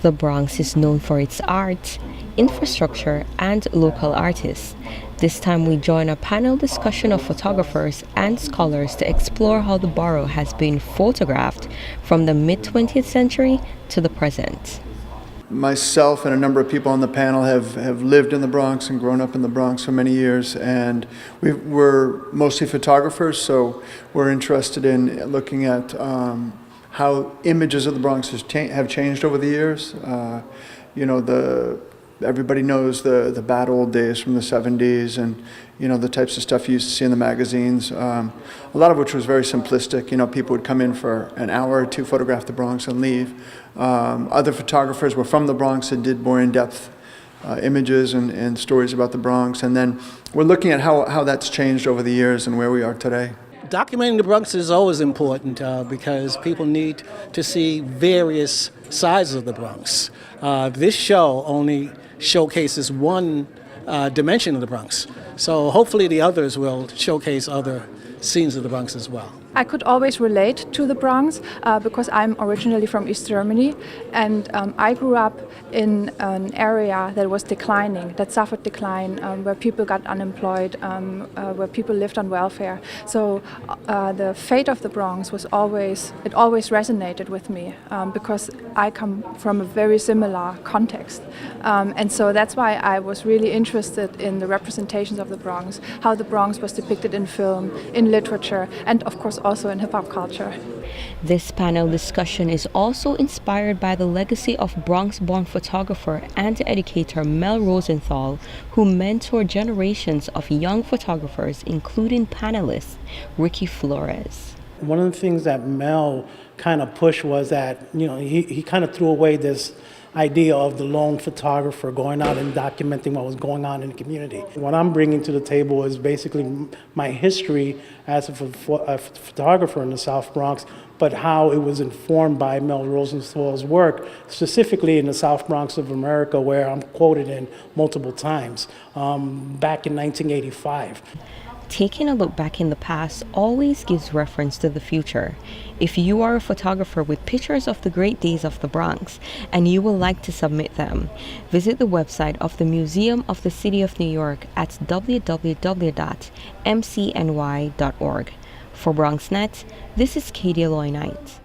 The Bronx is known for its art, infrastructure, and local artists. This time we join a panel discussion of photographers and scholars to explore how the borough has been photographed from the mid-20th century to the present. Myself and a number of people on the panel have lived in the Bronx and grown up in the Bronx for many years, and we're mostly photographers, so we're interested in looking at how images of the Bronx have changed over the years. Everybody knows the bad old days from the 70s and, the types of stuff you used to see in the magazines, a lot of which was very simplistic. People would come in for an hour or two, photograph the Bronx and leave. Other photographers were from the Bronx and did more in-depth images and stories about the Bronx. And then we're looking at how that's changed over the years and where we are today. Documenting the Bronx is always important because people need to see various sides of the Bronx. This show only showcases one dimension of the Bronx, so hopefully the others will showcase other scenes of the Bronx as well. I could always relate to the Bronx because I'm originally from East Germany, and I grew up in an area that was declining, that suffered decline, where people got unemployed, where people lived on welfare. So the fate of the Bronx always resonated with me because I come from a very similar context. And so that's why I was really interested in the representations of the Bronx, how the Bronx was depicted in film, in literature, and of course also in hip-hop culture. This panel discussion is also inspired by the legacy of Bronx-born photographer and educator Mel Rosenthal, who mentored generations of young photographers, including panelist Ricky Flores. One of the things that Mel kind of pushed was that, he kind of threw away this idea of the lone photographer going out and documenting what was going on in the community. What I'm bringing to the table is basically my history as a photographer in the South Bronx, but how it was informed by Mel Rosenthal's work, specifically in the South Bronx of America, where I'm quoted in multiple times, back in 1985. Taking a look back in the past always gives reference to the future. If you are a photographer with pictures of the great days of the Bronx and you would like to submit them, visit the website of the Museum of the City of New York at www.mcny.org. For BronxNet, this is Katie Aloy Knight.